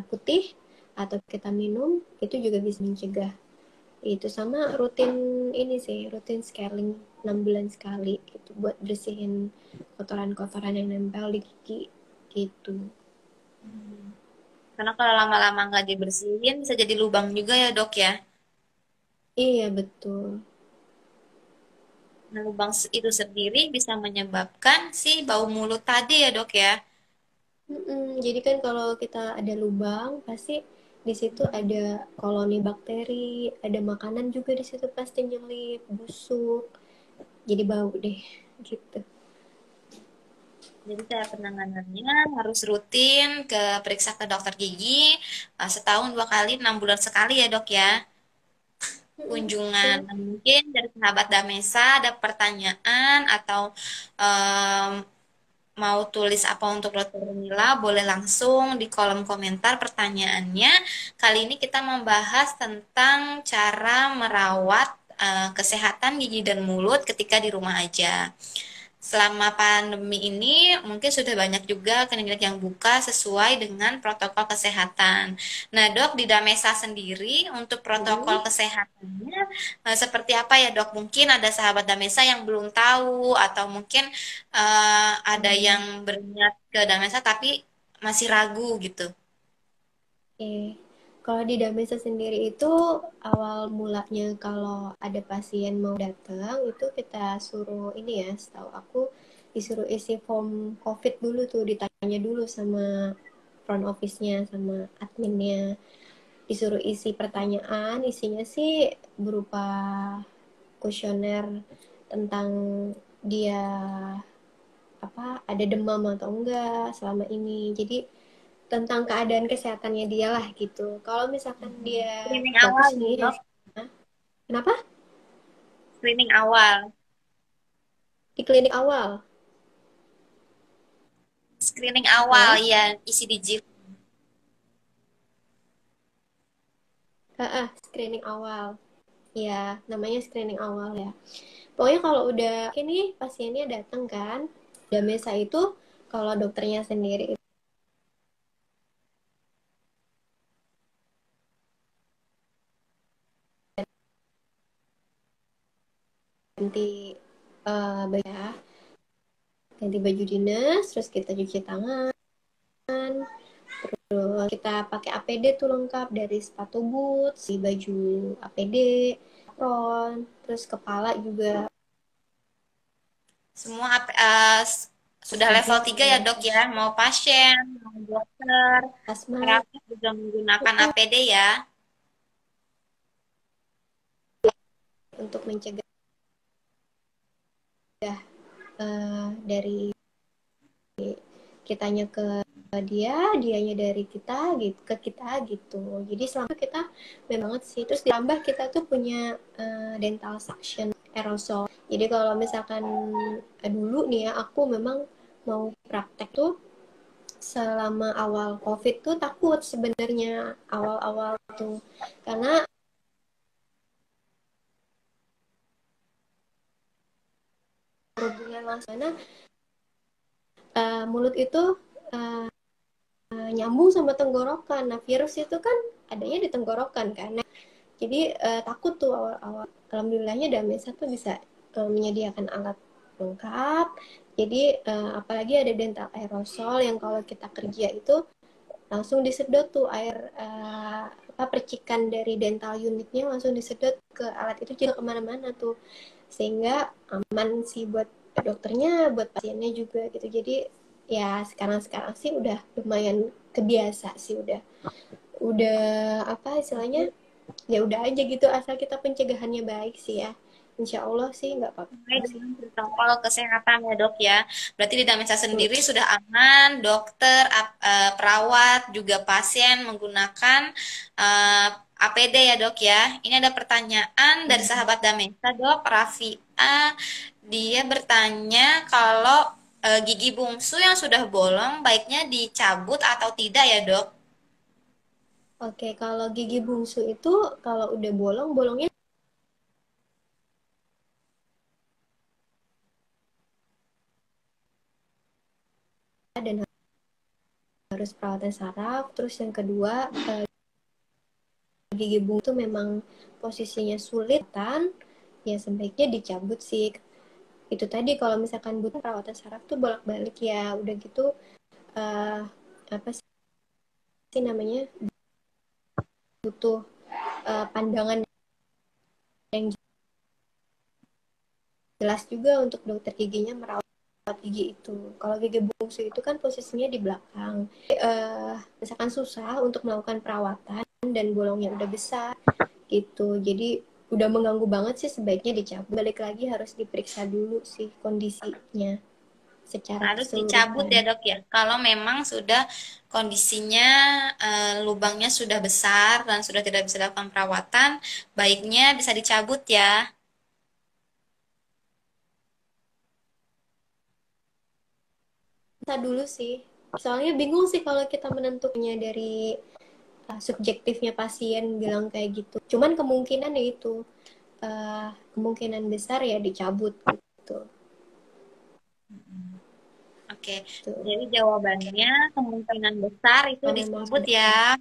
putih atau kita minum itu juga bisa mencegah itu. Sama rutin ini sih, rutin scaling 6 bulan sekali gitu buat bersihin kotoran-kotoran yang nempel di gigi gitu. Karena kalau lama-lama nggak dibersihin bisa jadi lubang juga ya, Dok ya. Iya betul. Nah, lubang itu sendiri bisa menyebabkan si bau mulut tadi ya, Dok ya. Jadi kan kalau kita ada lubang pasti di situ ada koloni bakteri, ada makanan juga di situ pasti nyelip, busuk, jadi bau deh gitu. Jadi cara penanganannya harus rutin periksa ke dokter gigi setahun 2 kali, 6 bulan sekali ya, Dok ya. Kunjungan. Betul. Nah, mungkin dari sahabat Damesa ada pertanyaan atau em, mau tulis apa untuk Dokter Mila, boleh langsung di kolom komentar pertanyaannya. Kali ini kita membahas tentang cara merawat kesehatan gigi dan mulut ketika di rumah aja. Selama pandemi ini mungkin sudah banyak juga klinik yang buka sesuai dengan protokol kesehatan. Nah, Dok, di Damesa sendiri untuk protokol Mm-mm. kesehatannya seperti apa ya, Dok? Mungkin ada sahabat Damesa yang belum tahu atau mungkin ada yang berniat ke Damesa tapi masih ragu gitu. Oke, kalau di Damesa sendiri itu awal mulanya kalau ada pasien mau datang itu kita suruh ini ya, setahu aku disuruh isi form COVID dulu tuh, ditanya dulu sama front office-nya sama adminnya, disuruh isi pertanyaan, isinya sih berupa kuesioner tentang dia apa ada demam atau enggak selama ini. Jadi tentang keadaan kesehatannya dia lah gitu. Kalau misalkan dia Screening bagus awal nih nih, Dok. hasilnya, kenapa? Screening awal. Di klinik awal. Screening awal Halo? ya, isi digit. Screening awal. Ya, namanya screening awal ya. Pokoknya kalau udah ini pasiennya datang kan, Damesa itu kalau dokternya sendiri ganti ya, ganti baju dinas, terus kita cuci tangan, terus kita pakai APD tuh lengkap dari sepatu boots, si baju APD, apron, terus kepala juga Semua terus sudah juga level 3 ya dok ya, mau pasien, mau dokter, asma terapis juga menggunakan APD ya. untuk mencegah dari kitanya ke dia, dianya dari kita gitu ke kita gitu. Jadi selama kita memang banget sih. Terus ditambah kita tuh punya dental suction aerosol. Jadi kalau misalkan dulu nih ya aku memang mau praktek tuh selama awal COVID tuh takut sebenarnya awal-awal tuh karena hubungan langsung mana mulut itu uh, nyambung sama tenggorokan. Nah virus itu kan adanya di tenggorokan kan. Nah, jadi takut tuh awal-awal. Alhamdulillahnya Damesa tuh bisa menyediakan alat lengkap. Jadi apalagi ada dental aerosol yang kalau kita kerja itu langsung disedot tuh air apa percikan dari dental unitnya langsung disedot ke alat itu jadi kemana-mana tuh sehingga aman sih buat dokternya buat pasiennya juga gitu jadi ya sekarang sih udah lumayan kebiasa sih udah apa istilahnya ya udah aja gitu asal kita pencegahannya baik sih ya insya Allah sih nggak Sesuai apa-apa sih. dengan protokol kesehatan ya dok ya. Berarti di Damesa sendiri sudah aman, dokter, perawat, juga pasien menggunakan eh, APD ya dok ya. Ini ada pertanyaan dari sahabat Damesa dok, Rafia. Dia bertanya kalau gigi bungsu yang sudah bolong baiknya dicabut atau tidak ya dok? Oke, kalau gigi bungsu itu kalau udah bolong, bolongnya dan harus perawatan saraf. Terus yang kedua, gigi bungsu itu memang posisinya sulit kan, ya sebaiknya dicabut sih. Itu tadi kalau misalkan butuh perawatan saraf tuh bolak-balik ya, udah gitu uh, apa sih namanya butuh pandangan yang jelas juga untuk dokter giginya merawat gigi itu. Kalau gigi bungsu itu kan posisinya di belakang. Misalkan susah untuk melakukan perawatan dan bolongnya udah besar gitu. Jadi udah mengganggu banget sih sebaiknya dicabut. Balik lagi harus diperiksa dulu sih kondisinya secara Harus dicabut keseluruhan. ya dok ya. Kalau memang sudah kondisinya lubangnya sudah besar dan sudah tidak bisa dilakukan perawatan, baiknya bisa dicabut ya. Kita dulu sih. Soalnya bingung sih kalau kita menentukannya dari subjektifnya pasien bilang kayak gitu. Cuman kemungkinan ya itu kemungkinan besar ya dicabut gitu. Oke, Tuh. jadi jawabannya kemungkinan besar itu Kalau memang disebut sudah. ya.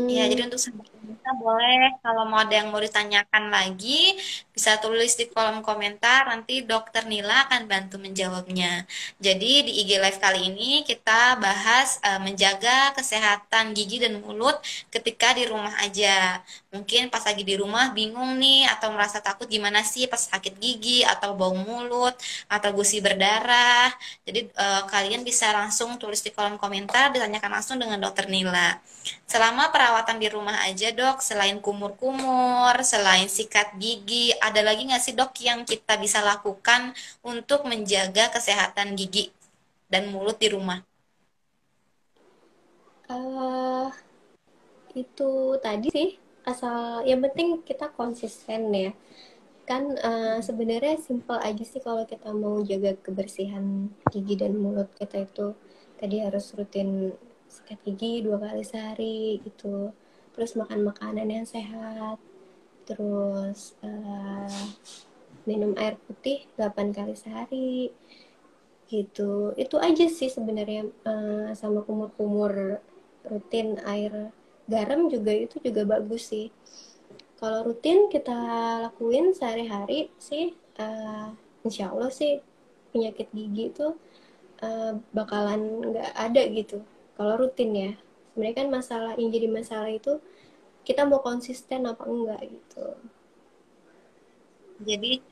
Ya, jadi Mm-mm. untuk sahabat kita boleh kalau mau ada yang mau ditanyakan lagi bisa tulis di kolom komentar nanti Dokter Nila akan bantu menjawabnya. Jadi di IG Live kali ini kita bahas menjaga kesehatan gigi dan mulut ketika di rumah aja. Mungkin pas lagi di rumah bingung nih atau merasa takut gimana sih pas sakit gigi atau bau mulut atau gusi berdarah. Jadi kalian bisa langsung tulis di kolom komentar ditanyakan langsung dengan Dokter Nila. Selama perawatan di rumah aja dok, selain kumur-kumur, selain sikat gigi, ada lagi nggak sih dok yang kita bisa lakukan untuk menjaga kesehatan gigi dan mulut di rumah? eh itu tadi sih asal yang penting kita konsisten ya kan sebenarnya simple aja sih kalau kita mau jaga kebersihan gigi dan mulut kita itu tadi harus rutin sikat gigi 2 kali sehari gitu terus makan makanan yang sehat terus minum air putih 8 kali sehari gitu itu aja sih sebenarnya sama kumur-kumur rutin air garam juga itu juga bagus sih kalau rutin kita lakuin sehari-hari sih insya Allah sih penyakit gigi itu bakalan nggak ada gitu kalau rutin ya. Sebenarnya kan masalah yang jadi masalah itu kita mau konsisten apa enggak gitu. Jadi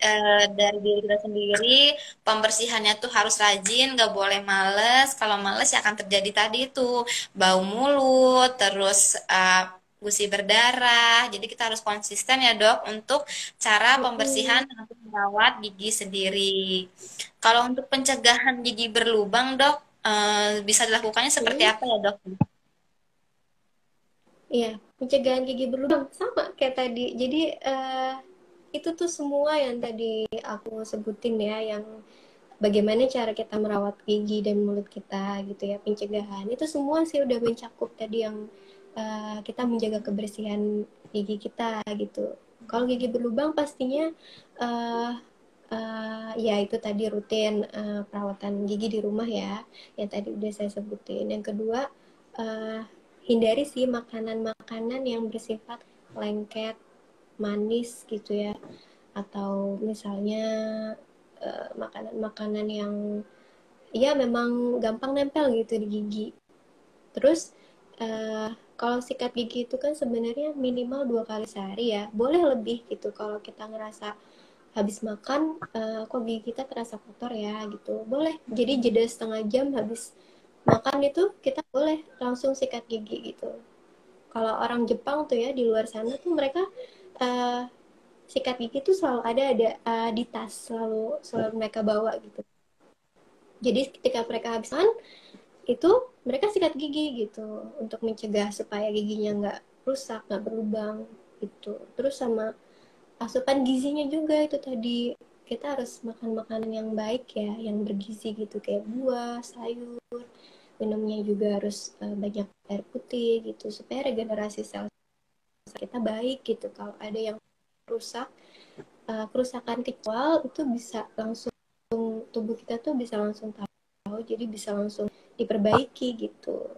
dari diri kita sendiri pembersihannya tuh harus rajin, nggak boleh males. Kalau males ya akan terjadi tadi tuh bau mulut, terus gusi berdarah. Jadi kita harus konsisten ya dok untuk cara pembersihan Mm-mm. dan untuk merawat gigi sendiri. Kalau untuk pencegahan gigi berlubang dok, bisa dilakukannya seperti Mm-mm. apa ya dok? Iya, pencegahan gigi berlubang sama kayak tadi. Jadi itu tuh semua yang tadi aku sebutin ya, yang bagaimana cara kita merawat gigi dan mulut kita gitu ya, pencegahan. Itu semua sih udah mencakup tadi yang kita menjaga kebersihan gigi kita gitu. Kalau gigi berlubang pastinya uh, ya itu tadi rutin perawatan gigi di rumah ya, yang tadi udah saya sebutin. Yang kedua, uh, hindari sih makanan-makanan yang bersifat lengket, manis gitu ya, atau misalnya makanan-makanan yang ya memang gampang nempel gitu di gigi. Terus kalau sikat gigi itu kan sebenarnya minimal 2 kali sehari ya. Boleh lebih gitu kalau kita ngerasa habis makan kok gigi kita terasa kotor ya gitu. Boleh. Jadi jeda setengah jam habis makan itu kita boleh langsung sikat gigi gitu. Kalau orang Jepang tuh ya di luar sana tuh mereka uh, sikat gigi tuh selalu ada di tas, selalu selalu mereka bawa gitu. Jadi ketika mereka habis makan itu mereka sikat gigi gitu untuk mencegah supaya giginya nggak rusak, nggak berlubang gitu. Terus sama asupan gizinya juga itu tadi, kita harus makan makanan yang baik ya, yang bergizi gitu kayak buah, sayur, minumnya juga harus banyak air putih gitu supaya regenerasi sel kita baik gitu. Kalau ada yang rusak, kerusakan kecil itu bisa langsung tubuh kita tuh bisa langsung tahu, jadi bisa langsung diperbaiki gitu.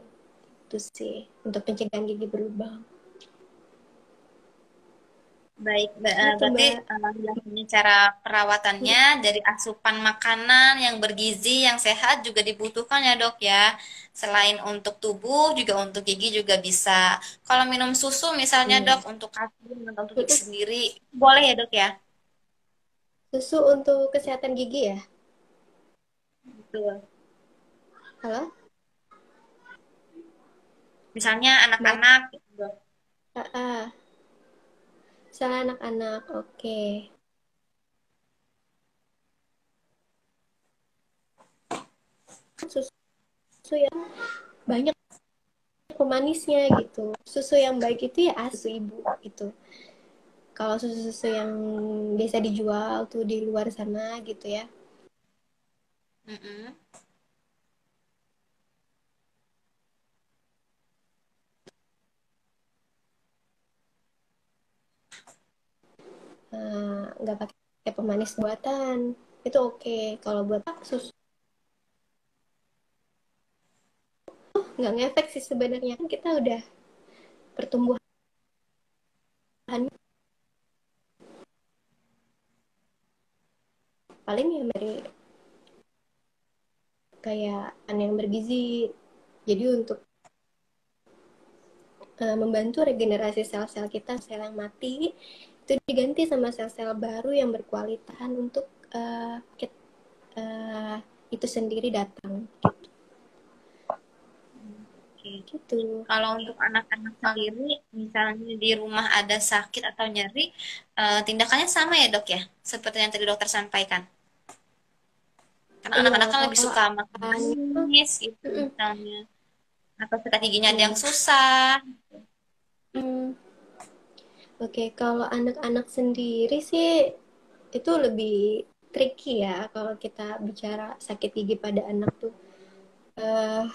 Itu sih untuk pencegahan gigi berlubang. Baik, Gitu berarti Mbak. yang cara perawatannya dari asupan makanan yang bergizi, yang sehat juga dibutuhkan ya dok ya. Selain untuk tubuh, juga untuk gigi juga bisa. Kalau minum susu misalnya dok, Iya. untuk kaki atau untuk gigi sendiri, boleh ya dok ya? Susu untuk kesehatan gigi ya? Betul. Halo, Misalnya Mbak. anak-anak, gitu, dok. Ah, ah. Salah anak-anak, oke. Susu yang banyak pemanisnya gitu. Susu yang baik itu ya susu ibu gitu. Kalau susu-susu yang biasa dijual tuh di luar sana gitu ya, Mm-mm. nggak pakai pemanis buatan, itu oke. Kalau buat susu nggak ngefek sih sebenarnya, kan kita udah pertumbuhan paling ya dari kayak aneh yang bergizi. Jadi untuk membantu regenerasi sel-sel kita, sel yang mati itu diganti sama sel-sel baru yang berkualitas untuk uh, uh, itu sendiri datang Oke. gitu. Kalau untuk anak-anak sendiri, misalnya di rumah ada sakit atau nyeri, tindakannya sama ya dok ya, seperti yang tadi dokter sampaikan. Karena Iya, anak-anak kan lebih kalau suka makan anak, manis gitu mm-mm, misalnya. Atau sikat giginya ada yang iya. susah. Hmm, oke, kalau anak-anak sendiri sih itu lebih tricky ya kalau kita bicara sakit gigi pada anak tuh. Eh,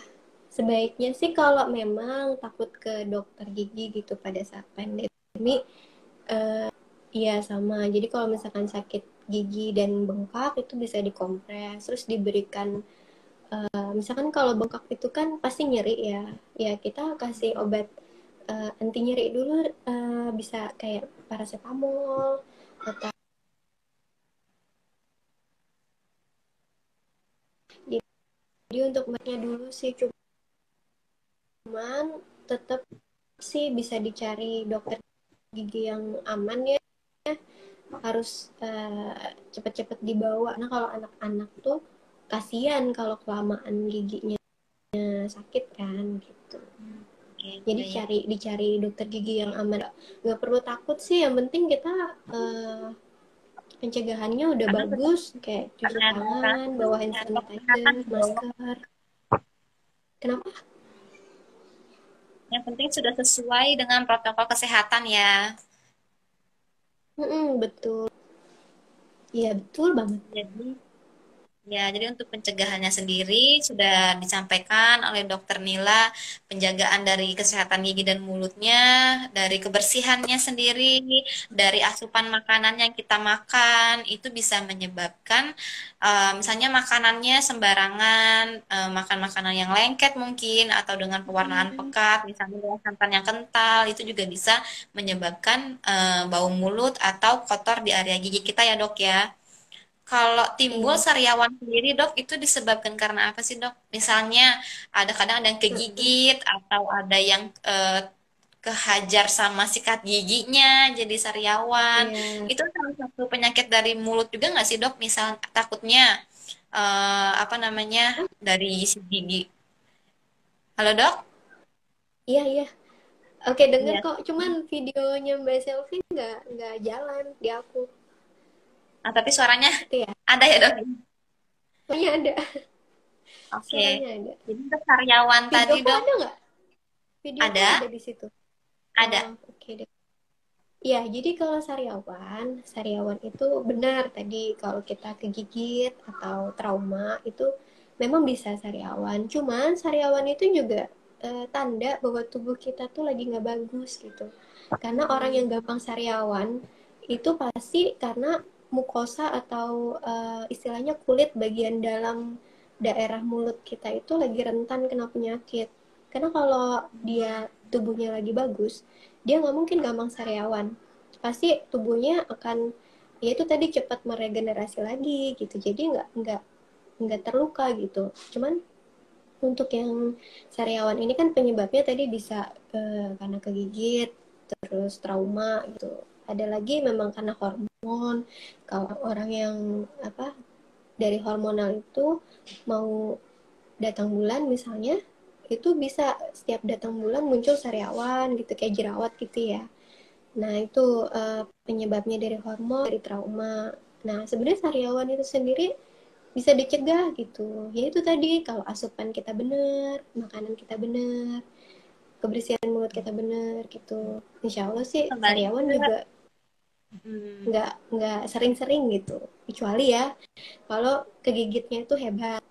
Sebaiknya sih kalau memang takut ke dokter gigi gitu pada saat pandemi, iya sama. Jadi kalau misalkan sakit gigi dan bengkak itu bisa dikompres, terus diberikan, misalkan kalau bengkak itu kan pasti nyeri ya, ya kita kasih obat anti nyeri dulu, bisa kayak paracetamol atau Jadi untuk mbaknya dulu sih, cuman tetap sih bisa dicari dokter gigi yang aman ya, harus cepet-cepet dibawa. Nah kalau anak-anak tuh kasihan kalau kelamaan giginya sakit kan gitu. Oke, Jadi iya, iya. dicari dokter gigi yang aman. Nggak perlu takut sih, yang penting kita pencegahannya udah Karena sudah bagus, kayak cuci penanganan tangan, bawa hand protokol kesehatan sanitizer, gitu ya. masker. Kenapa? Yang penting sudah sesuai dengan protokol kesehatan ya. Betul. Iya, betul banget. Jadi ya, jadi untuk pencegahannya sendiri sudah disampaikan oleh Dokter Nila, penjagaan dari kesehatan gigi dan mulutnya, dari kebersihannya sendiri, dari asupan makanan yang kita makan, itu bisa menyebabkan misalnya makanannya sembarangan, makan makanan yang lengket mungkin, atau dengan pewarnaan Hmm, pekat, misalnya dengan santan yang kental, itu juga bisa menyebabkan bau mulut atau kotor di area gigi kita ya dok ya. Kalau timbul iya. sariawan sendiri, dok, itu disebabkan karena apa sih, dok? Misalnya, ada kadang ada yang Mm-mm. kegigit atau ada yang kehajar sama sikat giginya jadi sariawan. Iya. Itu salah satu penyakit dari mulut juga nggak sih, dok? Misal takutnya apa namanya dari si gigi. Halo, dok? Iya, iya. Oke, denger Iya. kok. Cuman videonya Mbak Selfie nggak jalan di aku. Nah, tapi suaranya Itu ya. ada ya, dok? Suaranya ada. Oke. Suaranya ada. Jadi untuk sariawan tadi, Videoku dok, ada nggak? Videoku ada? ada di situ. Ada. Oh, oke deh. Ya, jadi kalau sariawan itu benar tadi kalau kita kegigit atau trauma itu memang bisa sariawan. Cuman sariawan itu juga tanda bahwa tubuh kita tuh lagi nggak bagus gitu. Karena orang yang gampang sariawan itu pasti karena mukosa atau istilahnya kulit bagian dalam daerah mulut kita itu lagi rentan kena penyakit. Karena kalau dia tubuhnya lagi bagus, dia nggak mungkin gampang sariawan, pasti tubuhnya akan ya itu tadi cepat meregenerasi lagi gitu, jadi nggak terluka gitu. Cuman untuk yang sariawan ini kan penyebabnya tadi bisa karena kegigit, terus trauma gitu. Ada lagi memang karena hormon, kalau orang yang apa dari hormonal itu mau datang bulan misalnya, itu bisa setiap datang bulan muncul sariawan gitu kayak jerawat gitu ya. Nah, itu penyebabnya dari hormon, dari trauma. Nah, sebenarnya sariawan itu sendiri bisa dicegah gitu. Ya itu tadi, kalau asupan kita benar, makanan kita benar, kebersihan mulut kita benar gitu. Insya Allah sih Kembali sariawan ke juga hmm, nggak sering-sering gitu. Kecuali ya kalau kegigitnya itu hebat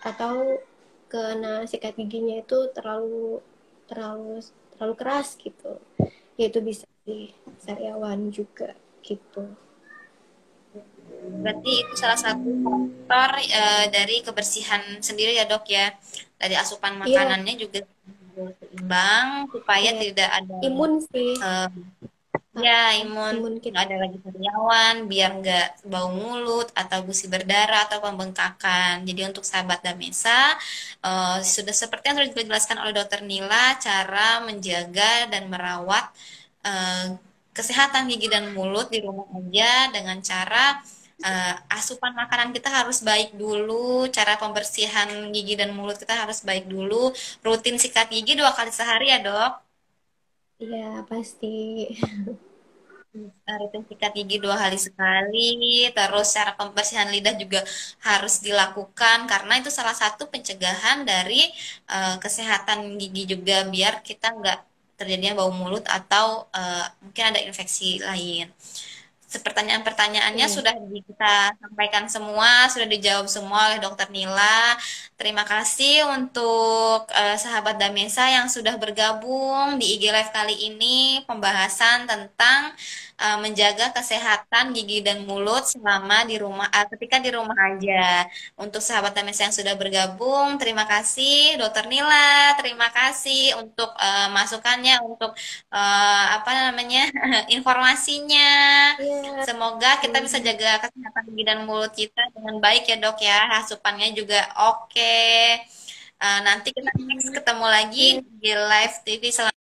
atau kena sikat giginya itu terlalu terlalu terlalu keras gitu. Ya itu bisa di sariawan juga gitu. berarti itu salah satu faktor dari kebersihan sendiri ya dok ya. Dari asupan Iya, makanannya juga harus seimbang supaya iya. tidak ada Imun sih, eh, ya imun, imun nggak kita. ada lagi sariawan, biar nggak bau mulut atau gusi berdarah atau pembengkakan. Jadi untuk sahabat Damesa sudah seperti yang sudah dijelaskan oleh Dokter Nila cara menjaga dan merawat eh, kesehatan gigi dan mulut di rumah aja dengan cara asupan makanan kita harus baik dulu, cara pembersihan gigi dan mulut kita harus baik dulu, rutin sikat gigi 2 kali sehari ya dok. Iya, pasti. Rutin sikat gigi 2 hari sekali, terus cara pembersihan lidah juga harus dilakukan karena itu salah satu pencegahan dari kesehatan gigi juga biar kita nggak terjadinya bau mulut atau mungkin ada infeksi lain. Pertanyaan-pertanyaannya Iya. sudah kita sampaikan semua, sudah dijawab semua oleh Dokter Nila. Terima kasih untuk sahabat Damesa yang sudah bergabung di IG Live kali ini pembahasan tentang menjaga kesehatan gigi dan mulut selama di rumah, ketika di rumah aja. Untuk sahabat TMS yang sudah bergabung, terima kasih Dokter Nila, terima kasih untuk masukannya, untuk apa namanya informasinya. Iya. Semoga kita bisa jaga kesehatan gigi dan mulut kita dengan baik ya dok ya. Asupannya juga oke. Nanti kita next ketemu lagi Iya. di live TV selanjutnya.